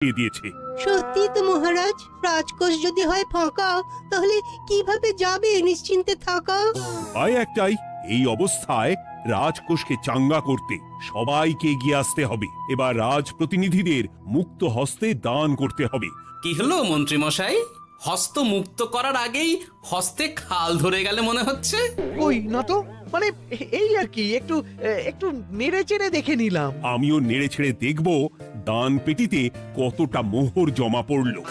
দিয়েছে। সত্যি তো মহারাজ, রাজকোষ যদি হয় ফাঁকা, তাহলে কিভাবে যাবে নিশ্চিন্তে থাকা? উপায় একটাই, এই অবস্থায় রাজকোষকে চাঙ্গা করতে সবাইকে এগিয়ে আসতে হবে। এবার রাজপ্রতিনিধিদের মুক্ত হস্তে দান করতে হবে। কি হলো মন্ত্রী মশাই, হস্ত মুক্ত করার আগেই হস্তে খাল ধরে গেলে মনে হচ্ছে। কই না তো, মানে এই আর কি, একটু একটু নেড়ে চেড়ে দেখে নিলাম। আমিও নেড়ে ছেড়ে দেখব দান পেটিতে কতটা মোহর জমা পড়লো।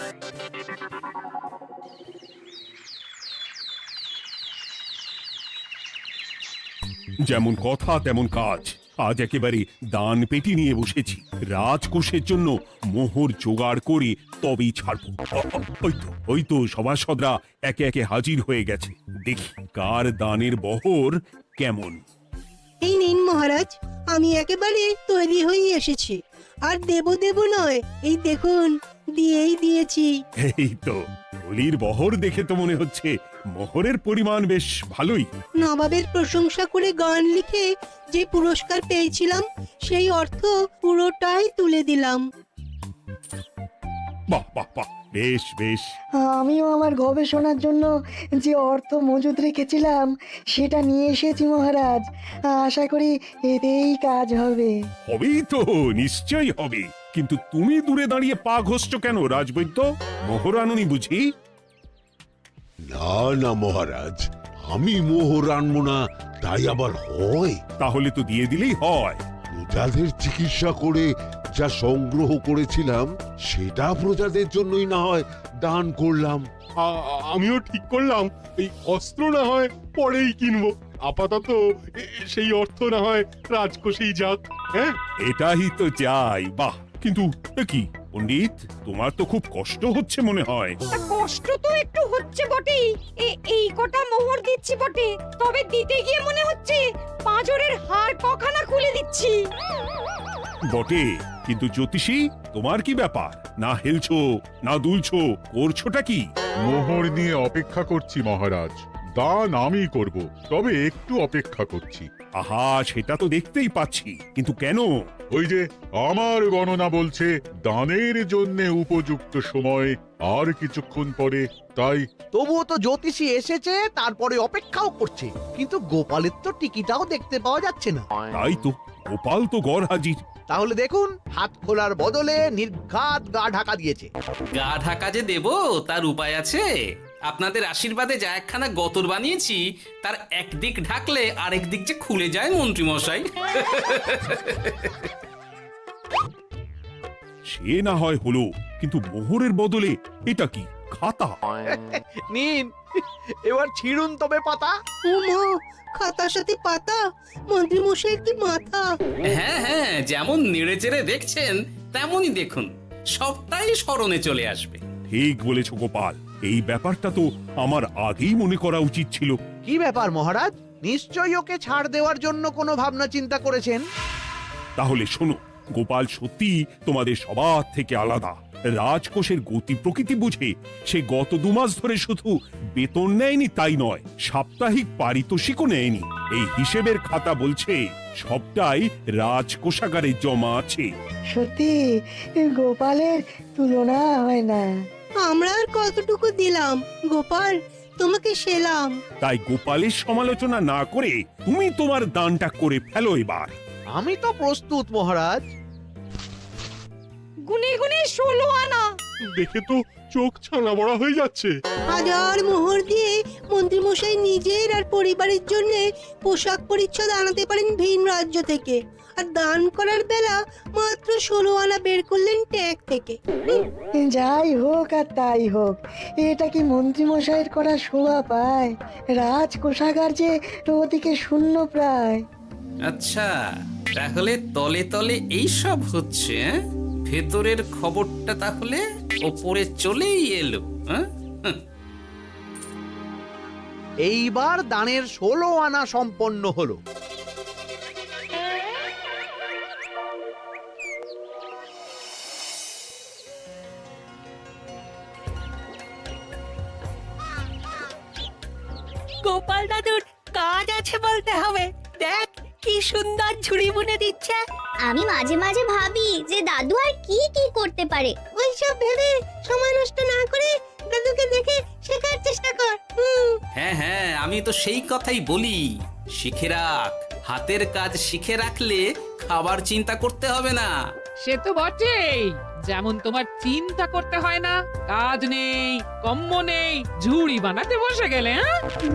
যেমন কথা তেমন কাজ, আজ একেবারে দান পেটি নিয়ে বসেছি। রাজকোষের জন্য মোহর জোগাড় করে তবেই ছাড়বো। ওই তো সভাসদরা একে একে হাজির হয়ে গেছে। দেখি কার দানের বহর কেমন। এই নিন মহারাজ, আমি একেবারে তৈরি হয়ে এসেছি। আর দেব নয়, এই দেখুন দিয়েই দিয়েছি। এই তো থলির বহর দেখে তো মনে হচ্ছে মোহরের পরিমাণ বেশ ভালোই। নবাবের প্রশংসা করে গান লিখে যে পুরস্কার পেয়েছিলাম, সেই অর্থ পুরোটাই তুলে দিলাম। বাহ বাহ বাহ, বেশ বেশ। আমিও আমার গবেষণার জন্য যে অর্থ মজুদ রেখেছিলাম সেটা নিয়ে এসেছি মহারাজ। আশা করি এতেই কাজ হবে। হবেই তো, নিশ্চয়ই হবে। কিন্তু তুমি দূরে দাঁড়িয়ে পা ঘষছো কেন রাজবৈদ্য? মোহর আনুনি বুঝি? না না মহারাজ, আমি মোহর আনবো না তাই আবার হয়? তাহলে তো দিয়ে দিলেই হয়। প্রজাদের চিকিৎসা করে যা সংগ্রহ করেছিলাম সেটা প্রজাদের জন্যই না হয় দান করলাম। আমিও ঠিক করলাম এই অস্ত্র না হয় পরেই কিনবো, আপাতত সেই অর্থ না হয় রাজকোষেই যাক। হ্যাঁ, এটাই তো চাই। বাহ, কিন্তু কি পণ্ডিত, তোমার তো খুব কষ্ট হচ্ছে মনে হয়। কষ্ট তো একটু হচ্ছে বটেই। এই কটা মোহর দিচ্ছি বটে, তবে দিতে গিয়ে মনে হচ্ছে পাঁজরের হাড় কখানা খুলে দিচ্ছি। বটে, কিন্তু জ্যোতিষী তোমার কি ব্যাপার? না হেলছো না দুলছো, করছোটা কি? মোহর নিয়ে অপেক্ষা করছি মহারাজ, দান আমি করব, তবে একটু অপেক্ষা করছি। আহা, সেটা তো দেখতেই পাচ্ছি, কিন্তু কেন? ওই যে আমার গণনা বলছে দানের জন্য উপযুক্ত সময় আর কিছুক্ষণ পরে, তাই। তবুও তো জ্যোতিষী এসেছে, তারপরে অপেক্ষাও করছে, কিন্তু গোপালের তো টিকিটাও দেখতে পাওয়া যাচ্ছে না। তাই তো, গোপাল তো গড় হাজির। তাহলে দেখুন, হাত খোলার বদলে নির্ঘাত গা ঢাকা দিয়েছে। গা ঢাকা যে দেব তার উপায় আছে। আপনাদের আশীর্বাদে যা একখানা গতর বানিয়েছি, তার একদিক ঢাকলে আরেক দিক যে খুলে যায় মন্ত্রী মশাই। সে না হয় হলো, কিন্তু মোহরের বদলে এটা কি খাতা? নিন, এবার ছিড়ুন তবে পাতা। উমা, খাতার সাথে পাতা, মন্ত্রী মশাইয়ের কি মাথা! হ্যাঁ হ্যাঁ, যেমন নেড়ে চেড়ে দেখছেন তেমনই দেখুন, সবটাই স্মরণে চলে আসবে। ঠিক বলেছ গোপাল, এই ব্যাপারটা তো আমার আগেই মনে করা উচিত ছিল। কি ব্যাপার মহারাজ, নিশ্চয়ই ওকে ছাড় দেওয়ার জন্য কোনো ভাবনা চিন্তা করেছেন। তাহলে শোনো, গোপাল সত্যি তোমাদের সবার থেকে আলাদা। রাজকোষের গতি প্রকৃতি বুঝে সে গত 2 মাস ধরে শুধু বেতন নেয়নি তাই নয়, সাপ্তাহিক পারিতোষিকও নেয়নি। এই হিসেবের খাতা বলছে সবটাই রাজকোষাগারে জমা আছে। সত্যি গোপালের তুলনা হয় না। আমরা আর কতটুকু দিলাম গোপাল, তোমাকে সেলাম। তাই গোপালের সমালোচনা না করে তুমি তোমার দানটা করে ফেলো এবার। আমি তো প্রস্তুত মহারাজ। গুনে গুনে 16 আনা। দেখে তো চোখ ছানা বড়া হয়ে যাচ্ছে। হাজার মোহর দিয়ে মন্ত্রী মশাই নিজের আর পরিবারের জন্য পোশাক পরিচ্ছদ আনাতে পারেন ভিন রাজ্য থেকে, আর দান করার বেলা মাত্র 16 আনা বের করলেন ট্যাগ থেকে। যাই হোক আর তাই হোক, এটা কি মন্ত্রীমশাইয়ের করা শোভা পায়? রাজকোষাগার যে ওদিকে শূন্য প্রায়। আচ্ছা, তাহলে তলে তলে এই সব হচ্ছে, ভেতরের খবরটা তাহলে ওপরে চলেই এলো। এইবার দানের 16 আনা সম্পন্ন হলো। গোপাল দাদুর কাজ আছে বলতে হবে। দেখ কি সুন্দর ঝুড়ি বুনে দিচ্ছে। আমি মাঝে মাঝে ভাবি যে দাদু আর কি কি করতে পারে। ওই এইসব ভেবে সময় নষ্ট না করে দাদুকে দেখে শেখার চেষ্টা কর। হ্যাঁ হ্যাঁ, আমি তো সেই কথাই বলি, শিখে রাখ। হাতের কাজ শিখে রাখলে খাবার চিন্তা করতে হবে না। সে তো বটেই, যেমন তোমার চিন্তা করতে হয় না, কাজ নেই, কম্ম নেই, ঝুড়ি বানাতে বসে গেলে।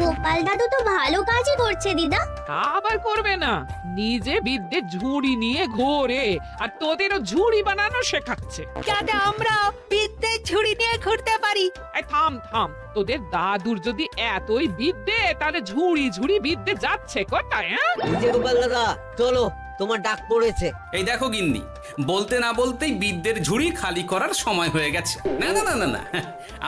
গোপাল দাদু তো ভালো কাজই করছে দিদা। তা আবার করবে না, নিজে বিদ্যে ঝুড়ি নিয়ে ঘোরে আর তোদেরও ঝুড়ি বানানো শেখাচ্ছে। যাতে আমরা বিদ্যে ঝুড়ি নিয়ে ঘুরতে পারি। এই থাম থাম, তোদের দাদুর যদি এতই বিদ্যে, তাহলে ঝুড়ি ঝুড়ি বিদ্যে যাচ্ছে কোথায়? গোপাল দাদা চলো, তোমার ডাক পড়েছে। এই দেখো গিন্নি, বলতে না বলতেই বিদ্যের ঝুড়ি খালি করার সময় হয়ে গেছে। না না না না না,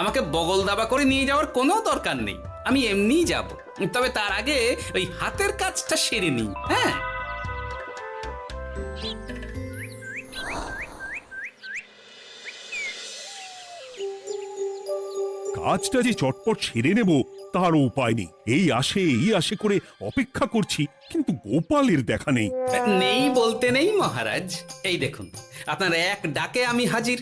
আমাকে বগল দাবা করে নিয়ে যাওয়ার কোনো দরকার নেই, আমি এমনিই যাব। তবে তার আগে ওই হাতের কাজটা সেরে নিই। হ্যাঁ, কাজটা যে চটপট সেরে নেব তার উপায় নেই। এই আসে করে অপেক্ষা করছি, কিন্তু গোপালের দেখা নেই। নেই বলতে নেই মহারাজ, এই দেখুন আপনার এক ডাকে আমি হাজির।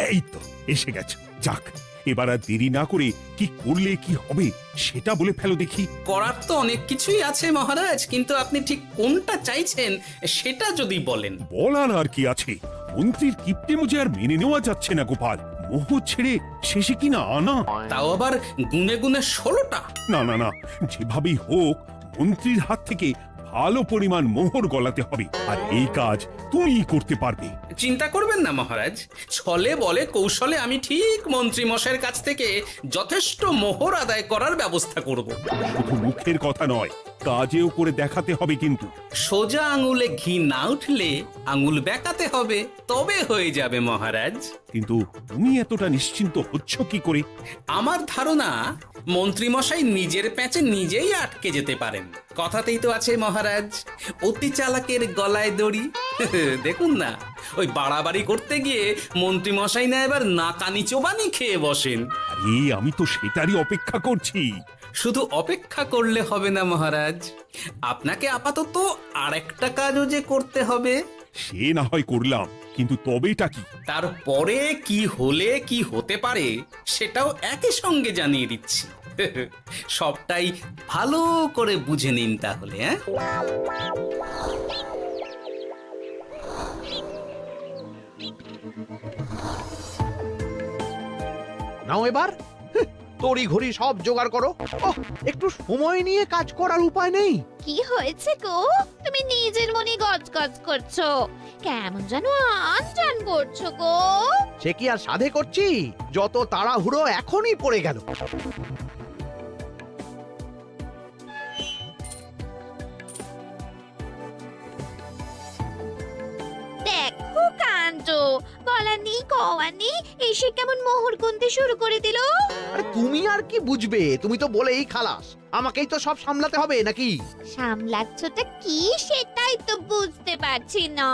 এই তো এসে গেছে। যাক, এবার আর দেরি না করে কি করলে কি হবে সেটা বলে ফেলো দেখি। করার তো অনেক কিছুই আছে মহারাজ, কিন্তু আপনি ঠিক কোনটা চাইছেন সেটা যদি বলেন। বলার আর কি আছে, মন্ত্রীর কিপ্টে মুজে আর মেনে নেওয়া যাচ্ছে না গোপাল। মোহ ছেড়ে শেষে কিনা আনা, তাও আবার গুনে গুনে 16টা। না না না, যেভাবেই হোক মন্ত্রীর হাত থেকে ভালো পরিমাণ মোহর গলাতে হবে, আর এই কাজ তুমিই করতে পারবে। চিন্তা করবেন না মহারাজ, ছলে বলে কৌশলে আমি ঠিক মন্ত্রী মশাইয়ের কাছ থেকে যথেষ্ট মোহর আদায় করার ব্যবস্থা করব। শুধু মুখের কথা নয়, কাজেও করে দেখাতে হবে কিন্তু। সোজা আঙুলে ঘি না উঠলে আঙুল বেঁকাতে হবে, তবে হয়ে যাবে মহারাজ। কিন্তু তুমি এতটা নিশ্চিন্ত হচ্ছ কি করে? আমার ধারণা মন্ত্রী মশাই নিজের প্যাঁচে নিজেই আটকে যেতে পারেন। কথাতেই তো আছে মহারাজ, অতি চালাকের গলায় দড়ি। দেখুন না, ওই বাড়াবাড়ি করতে গিয়ে মন্ত্রী মশাই না এবার নাকানি চোবানি খেয়ে বসেন। আরে আমি তো সেটারই অপেক্ষা করছি। শুধু অপেক্ষা করলে হবে না মহারাজ, আপনাকে আপাতত আরেকটা কাজও যে করতে হবে। সে না হয় করলাম, কিন্তু তবেটা কি? তারপরে কি হলে কি হতে পারে সেটাও একই সঙ্গে জানিয়ে দিচ্ছি। সবটাই ভালো করে বুঝে নিন তাহলে। নাও এবার তড়ি ঘড়ি সব জোগাড় করো। একটু সময় নিয়ে কাজ করার উপায় নেই? কি হয়েছে গো, তুমি নিজের মনে গজগজ করছো, কেমন যেন আনজান করছো গো। সে কি আর সাধে করছি, যত তাড়াহুড়ো এখনই পড়ে গেল। দেখো কাণ্ড, বলা নেই কওয়া নেই, এসে কেমন মোহর গুনতে শুরু করে দিল। আরে তুমি আর কি বুঝবে, তুমি তো বলেই খালাস, আমাকেই তো সব সামলাতে হবে নাকি? সামলাচ্ছটা কি সেটাই তো বুঝতে পারছি না।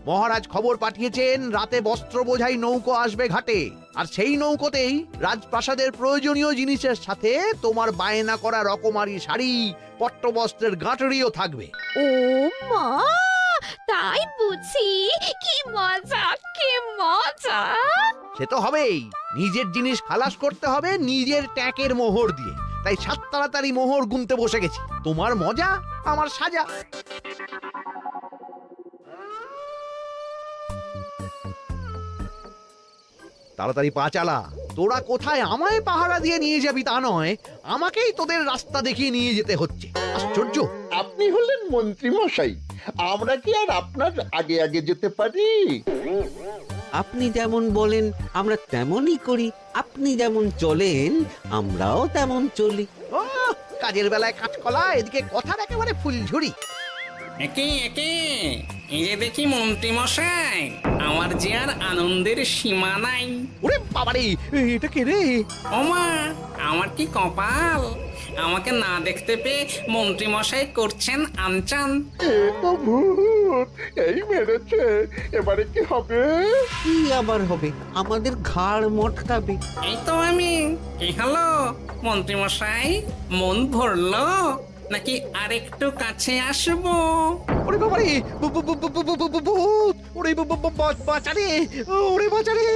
মহারাজ খবর পাঠিয়েছেন রাতে বস্ত্র বোঝাই নৌকো আসবে ঘাটে, আর সেই নৌকোতেই রাজপ্রাসাদের প্রয়োজনীয় জিনিসের সাথে তোমার বায়না করা রকমারি শাড়ি, পট্টবস্ত্রের গাঁটরিও থাকবে। ও মা, তাই বুঝি, কি মজা কি মজা। সে তো হবেই, নিজের জিনিস খালাস করতে হবে নিজের ট্যাঁকের মোহর দিয়ে। তাই সাত তাড়াতাড়ি মোহর গুনতে বসে গেছি। তোমার মজা আমার সাজা। তাড়াতাড়ি পা চালা, তোরা কোথায় আমায় পাহারা দিয়ে নিয়ে যাবি তা নয়, আমাকেই তোদের রাস্তা দেখিয়ে নিয়ে যেতে হচ্ছে। আশ্চর্য! আপনি হলেন মন্ত্রী মশাই, আমরা কি আর আপনার আগে আগে যেতে পারি? আপনি যেমন বলেন আমরা তেমনই করি, আপনি যেমন চলেন আমরাও তেমন চলি। ও, কাজের বেলায় কাঁচকলা, এদিকে কথার একেবারে ফুলঝুরি। একে একে এই যে দেখি মন্ত্রী মশাই, আমার যে আর আনন্দের সীমা নাই। ওরে বাবারে, এটা কে রে? ওমা, আমার কি কপাল, আমাকে না দেখতে পেয়ে মন্ত্রী মশাই করছেন আনচান। এ তো ভূত, এই মেরেছে, এবারে কি হবে? কি আবার হবে, আমাদের ঘাড় মটকাবে। এই তো আমি। কি হলো মন্ত্রী মশাই, মন ভরলো নাকি আরেকটু কাছে আসবো? ওরে বাবা রে ভূত ওরে বাঁচারে ওরে বাঁচারে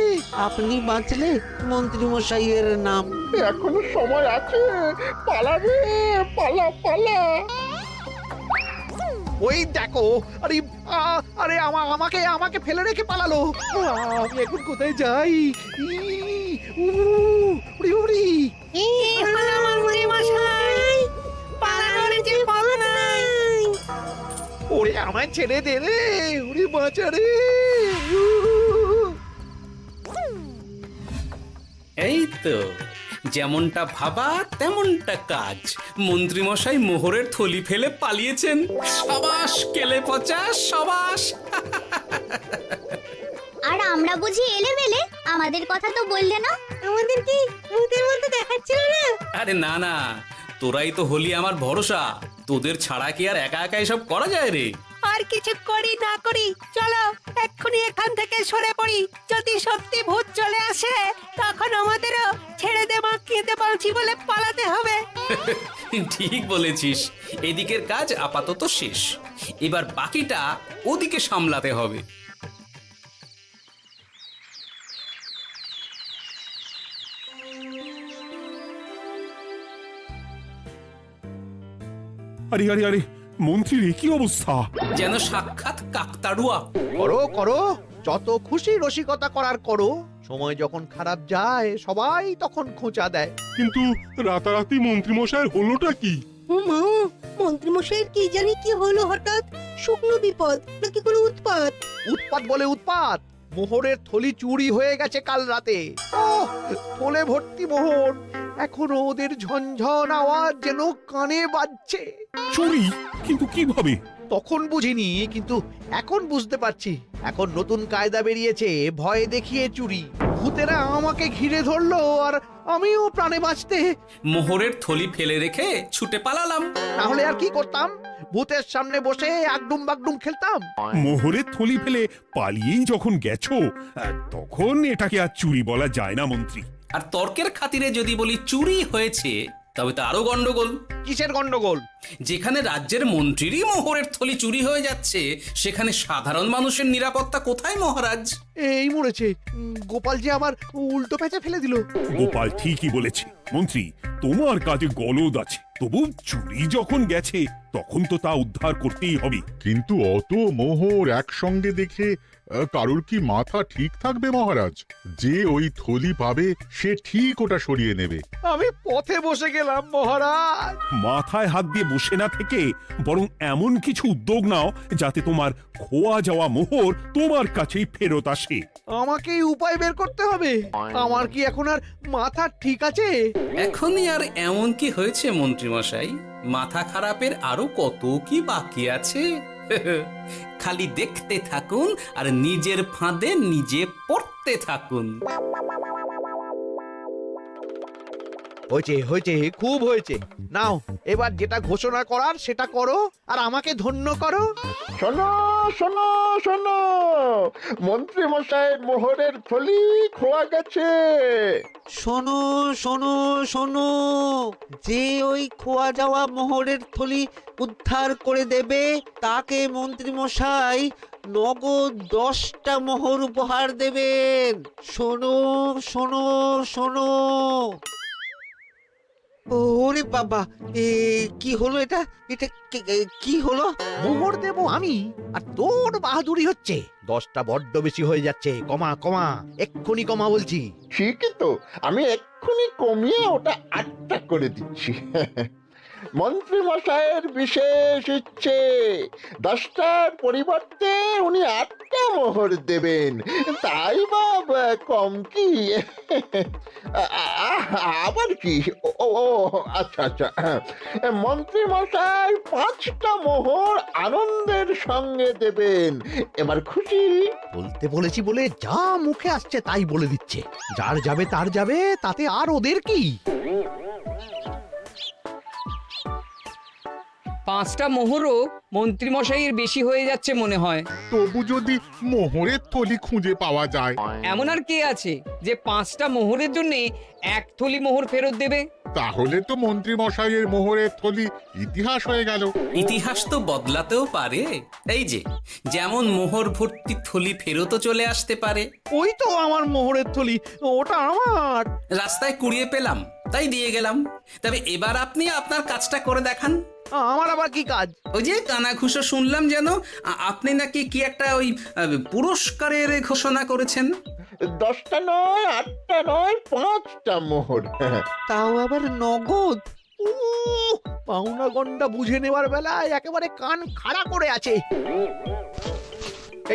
আপনি বাঁচলে মন্ত্রী মশাইয়ের নাম। এখনো সময় আছে, পালা রে, পালা পালা। ওই দেখো, আরে আরে আমাকে আমাকে ফেলে রেখে পালালো। আমি এখন কোথায় যাই? উড়ি উড়ি। ওরে আমায় ছেড়ে দে রে, উড়ি বাঁচা রে। এই তো যেমনটা ভাবা তেমনটা কাজ। মন্ত্রীমশাই মোহরের থলি ফেলে পালিয়েছেন। সাবাস কেলে পচা, সাবাস। আর আমরা বুঝি এলেবেলে, আমাদের কথা তো বললে না। আমাদের কি ভূতের মতো দেখাচ্ছিল না? আরে না না, তোরাই তো হলি আমার ভরসা। তোদের ছাড়া কি আর একা একা এসব করা যায় রে? আর কিছু করি না করি, চলো এক্ষুনি এখান থেকে সরে পড়ি। যদি সত্যি ভূত চলে আসে তখন আমাদেরও ছেড়ে দে মাখিয়ে বাঁচি বলে পালাতে হবে। ঠিক বলেছিস। এদিকের কাজ আপাতত শেষ, এবার বাকিটা ওদিকে সামলাতে হবে। আরে আরে আরে মন্ত্রীর কি অবস্থা! যেন সাক্ষাৎ কাকতাড়ুয়া। করো করো, যত খুশি রসিকতা করার করো। সময় যখন খারাপ যায় সবাই তখন খোঁচা দেয়। কিন্তু রাতারাতি মন্ত্রী মশাইয়ের হলোটা কি? মন্ত্রীমশাইয়ের কি জানি কি হলো হঠাৎ? শুকনো বিপদ নাকি কোনো উৎপাত? উৎপাত বলে উৎপাত। মোহরের থলি চুরি হয়ে গেছে কাল রাতে। ওহ, থলে ভর্তি মোহর। এখনো ওদের ঝনঝন আওয়াজ যেন কানে বাজছে। চুরি? কিন্তু কিভাবে? তখন বুঝিনি, কিন্তু এখন বুঝতে পারছি। এখন নতুন কায়দা বেরিয়েছে, ভয় দেখিয়ে চুরি। ভূতেরা আমাকে ঘিরে ধরলো আর আমিও প্রাণে বাঁচতে মোহরের থলি ফেলে রেখে ছুটে পালালাম। না হলে আর কি করতাম? ভূতের সামনে বসে আগডুম বাগডুম খেলতাম। মোহরের থলি ফেলে পালিয়েই যখন গেছো, তখন এটাকে আর চুরি বলা যায় না মন্ত্রী। আর তর্কের খাতিরে যদি বলি চুরি হয়েছে, তবে তো আরো গন্ডগোল। কিসের গন্ডগোল? যেখানে রাজ্যের মন্ত্রীরই মোহরের থলি চুরি হয়ে যাচ্ছে, সেখানে সাধারণ মানুষের নিরাপত্তা কোথায় মহারাজ? এই মরেছে, গোপাল যে আবার উল্টো প্যাঁচা ফেলে দিল। গোপাল ঠিকই বলেছে মন্ত্রী, তোমার কাজে গলদ আছে। তবু চুরি যখন গেছে তখন তো তা উদ্ধার করতেই হবে। কিন্তু অত মোহর একসঙ্গে দেখে কারোর কি মাথা ঠিক থাকবে মহারাজ? যে ওই থলি পাবে সে ঠিক ওটা সরিয়ে নেবে। আমি পথে বসে গেলাম মহারাজ। মাথায় হাত দিয়ে বসে না থেকে বরং এমন কিছু উদ্যোগ নাও যাতে তোমার খোয়া যাওয়া মোহর তোমার কাছেই ফেরত আসে। আমাকেই উপায় বের করতে হবে। আমার কি এখন আর মাথা ঠিক আছে? এখনই আর এমন কি হয়েছে মন্ত্রীমশাই? মাথা খারাপের আরো কত কি বাকি আছে। খালি দেখতে থাকুন আর নিজের ফাঁদে নিজে পড়তে থাকুন। হয়েছে হয়েছে, খুব হয়েছে। নাও এবার যেটা ঘোষণা করার সেটা করো আর আমাকে ধন্য করো। শোনো শোনো শোনো, মন্ত্রী মশাইয়ের মোহরের থলি খোয়া গেছে। শোনো শোনো শোনো, যে ওই খোয়া যাওয়া মোহরের থলি উদ্ধার করে দেবে তাকে মন্ত্রী মশাই নগদ 10টা মোহর উপহার দেবেন। শোনো শোনো শোনো। ওরে বাবা, কি হলো এটা? এটা কি হলো? মোহর দেবো আমি আর তোর বাহাদুরি হচ্ছে। 10টা বড্ড বেশি হয়ে যাচ্ছে। কমা কমা, এক্ষুনি কমা বলছি। ঠিকই তো, আমি এক্ষুনি কমিয়ে ওটা 8টা করে দিচ্ছি। মন্ত্রী মশাইয়ের বিশেষ ইচ্ছে, 10টার পরিবর্তে উনি 8টা মোহর দেবেন। তাই বা কম কি? আবার কি? ও আচ্ছা আচ্ছা, মন্ত্রী মশাই 5টা মোহর আনন্দের সঙ্গে দেবেন। এবার খুশি? বলতে বলেছি বলে যা মুখে আসছে তাই বলে দিচ্ছে। যার যাবে তার যাবে, তাতে আর ওদের কি? 5টা মোহরও মন্ত্রীমশাইয়ের বেশি হয়ে যাচ্ছে মনে হয়। তবু যদি মোহরের থলি খুঁজে পাওয়া যায়। এমন আর কে আছে যে 5টা মোহরের জন্য 1 থলি মোহর ফেরত দেবে? তাহলে তো মন্ত্রী মশাইয়ের মোহরের থলি ইতিহাস হয়ে গেল। ইতিহাস তো বদলাতেও পারে। এই যে যেমন মোহর ভর্তি থলি ফেরতও চলে আসতে পারে। ওই তো আমার মোহরের থলি, ওটা আমার। রাস্তায় কুড়িয়ে পেলাম তাই দিয়ে গেলাম। তবে এবার আপনি আপনার কাজটা করে দেখান। আমার আবার কি কাজ? ওই যে কানাঘুষো শুনলাম যেন আপনি নাকি কি একটা ওই পুরস্কারের ঘোষণা করেছেন। 10টা নয়, 8টা নয়, 5টা মোহর। তাও আবার নগদ। পাওনা গন্ডা বুঝে নেওয়ার বেলায় একেবারে কান খাড়া করে আছে।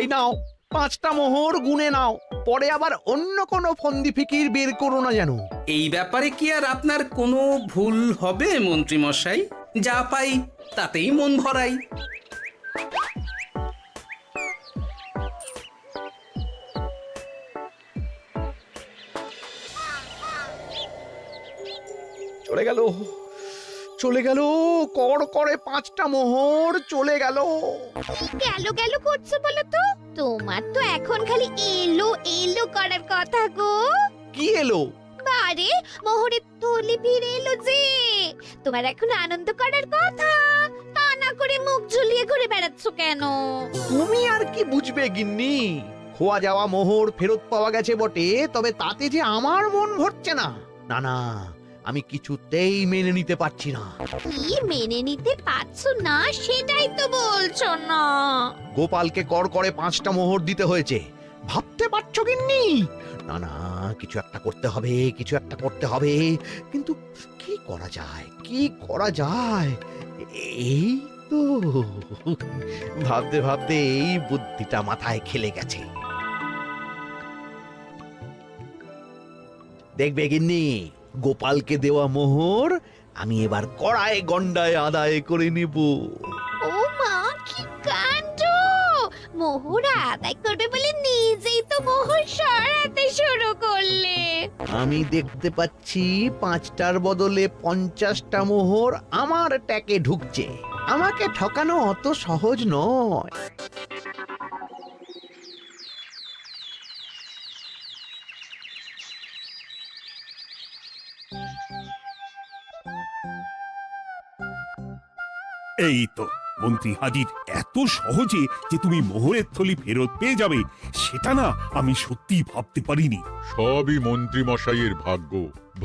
এই নাও 5টা মোহর, গুনে নাও, পরে আবার অন্য কোনো ফন্দি ফিকির বের করো না যেন। এই ব্যাপারে কি আর আপনার কোনো ভুল হবে মন্ত্রী মশাই? যা পাই তাতেই মন ভরাই। চলে গেল, চলে গেল, কড় করে 5টা মোহর চলে গেল। গেল গেল করছো বলো তো? তোমার তো এখন খালি এলো এলো করার কথা গো। কি এলো? আরে মোহরের থলি ফিরে এলো যে। তোমার এখন আনন্দ করার কথা, তা না করে মুখ ঝুলিয়ে ঘুরে বেড়াচ্ছ কেন? তুমি আর কি বুঝবে গিন্নি? খোয়া যাওয়া মোহর ফেরত পাওয়া গেছে বটে, তবে তাতে যে আমার মন ভরছে না। না না, আমি কিছুতেই মেনে নিতে পারছি না। কি মেনে নিতে পারছো না সেটাই তো বলছো না। গোপালকে কর করে 5টা মোহর দিতে হয়েছে, ভাবতে পারছো গিন্নি? না না, কিছু একটা করতে হবে, কিছু একটা করতে হবে। কিন্তু কি করা যায়, কি করা যায়? এই তো ভাবতে ভাবতে এই বুদ্ধিটা মাথায় খেলে গেছে। দেখবে গিন্নি, গোপালকে দেওয়া মোহর আমি এবার কড়ায় গন্ডায় আদায় করে নিব। ও মা, কি কাণ্ড! মোহর আদায় করবে বলে নিজেই তো মোহর সরাতে শুরু করলে। আমি দেখতে পাচ্ছি 5টার বদলে 50টা মোহর আমার ট্যাকে ঢুকছে। আমাকে ঠকানো অত সহজ নয়। এই তো মন্ত্রী হাজির। এত সহজে যে তুমি মোহরের থলি ফেরত পেয়ে যাবে সেটা না আমি সত্যি ভাবতে পারিনি। সবই মন্ত্রী মশাইয়ের ভাগ্য।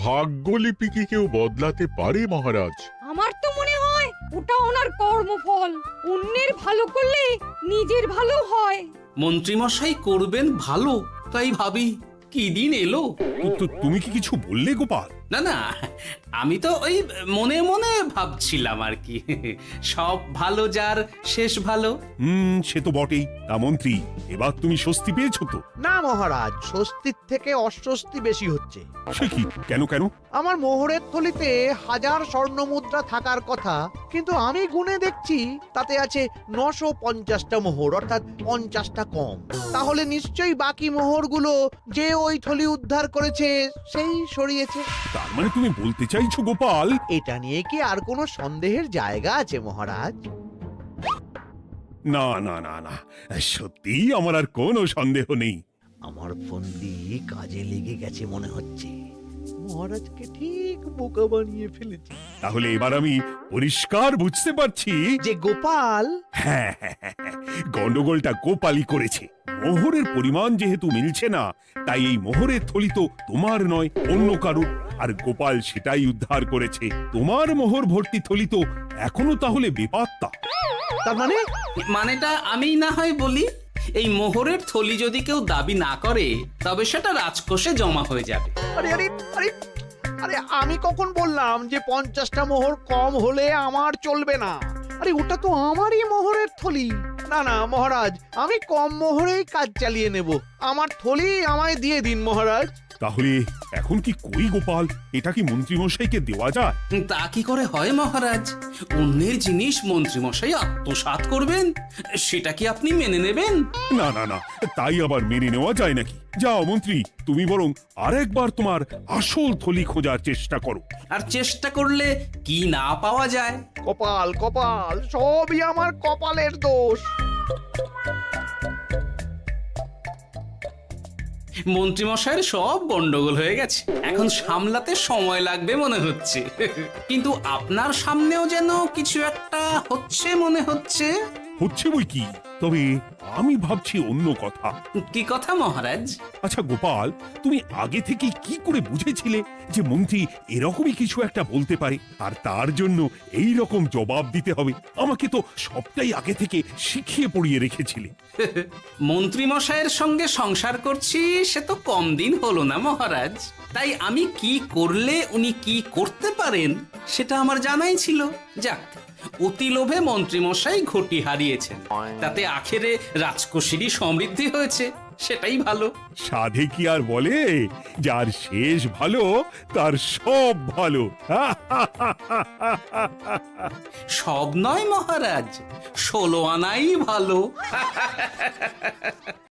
ভাগ্যলিপি কি কেউ বদলাতে পারে মহারাজ? আমার তো মনে হয় ওটা ওনার কর্মফল। অন্যের ভালো করলে নিজের ভালো হয়। মন্ত্রী মশাই করবেন ভালো, তাই ভাবি কি দিন এলো। তুমি কি কিছু বললে গোপাল? না না, আমি তো ওই মনে মনে ভাবছিলাম আর কি। সব ভালো যার শেষ ভালো। সে তো বটেই। তা মন্ত্রী, এবার তুমি স্বস্তি পেয়েছো তো? না মহারাজ, স্বস্তির থেকে অস্বস্তি বেশি হচ্ছে। সে কি? কেন কেন? আমার মোহরের থলিতে 1000 স্বর্ণ মুদ্রা থাকার কথা, কিন্তু আমি গুনে দেখছি তাতে আছে 950টা মোহর, অর্থাৎ 50টা কম। তাহলে নিশ্চয়ই বাকি মোহরগুলো যে ওই থলি উদ্ধার করেছে সেই সরিয়েছে। তার মানে তুমি বলতে চাইছো গোপাল? এটা নিয়ে কি আর কোনো সন্দেহের জায়গা আছে মহারাজ? না না না না, সত্যি আমার আর কোনো সন্দেহ নেই। আমার ফন্দি কাজে লেগে গেছে মনে হচ্ছে। মহারাজকে ঠিক বোকা বানিয়ে ফেলেছি। তাহলে এবার আমি পরিষ্কার বুঝতে পারছি যে গোপাল, হ্যাঁ, গন্ডগোলটা গোপালই করেছে। মোহরের পরিমাণ যেহেতু মিলছে না, তাই এই মোহরের থলি তো তোমার নয়, অন্য কারুর। আর গোপাল সেটাই উদ্ধার করেছে। তোমার মোহর ভর্তি থলি তো এখনো তাহলে বেপাত্তা। তার মানে? মানেটা আমি না হয় বলি। এই মোহরের থলি যদি কেউ দাবি না করে তবে সেটা রাজকোষে জমা হয়ে যাবে। আরে আরে আরে আরে, আমি কখন বললাম যে 50টা মোহর কম হলে আমার চলবে না? আরে ওটা তো আমারই মোহরের থলি। না না মহারাজ, আমি কম মোহরেই কাজ চালিয়ে নেব। আমার থলি আমায় দিয়ে দিন মহারাজ। তাহলে এখন কি করি গোপাল? এটা কি মন্ত্রী মশাইকে দেওয়া যায়? তা কি করে হয় মহারাজ? অন্যের জিনিস মন্ত্রী মশাই আত্মসাৎ করবেন, সেটা কি আপনি মেনে নেবেন? না না না, তাই আবার মেনে নেওয়া যায় নাকি? যাও মন্ত্রী, তুমি বরং আরেকবার তোমার আসল থলি খোঁজার চেষ্টা করো। আর চেষ্টা করলে কি না পাওয়া যায়? কপাল কপাল, সবই আমার কপালের দোষ। মন্ত্রীমশাইয়ের সব গন্ডগোল হয়ে গেছে, এখন সামলাতে সময় লাগবে মনে হচ্ছে। কিন্তু আপনার সামনেও যেন কিছু একটা হচ্ছে মনে হচ্ছে। হচ্ছে বই কি, তবে আমি ভাবছি অন্য কথা। কি কথা মহারাজ? আচ্ছা গোপাল, তুমি আগে থেকে কি করে বুঝেছিলে যে মন্ত্রী এরকমই কিছু একটা বলতে পারে, আর তার জন্য এই রকম জবাব দিতে হবে? আমাকে তো সবটাই আগে থেকে শিখিয়ে পড়িয়ে রেখেছিলে। মন্ত্রী মশাইয়ের সঙ্গে সংসার করছি সে তো কম দিন হলো না মহারাজ, তাই আমি কি করলে উনি কি করতে পারেন সেটা আমার জানাই ছিল। যাক, অতি লোভে মন্ত্রী মশাই ঘটি হারিয়েছেন, তাতে আখেরে রাজকোষেরই সমৃদ্ধি হয়েছে, সেটাই ভালো। সাধে কি আর বলে, যার শেষ ভালো তার সব ভালো। সব নয় মহারাজ, 16 আনাই ভালো।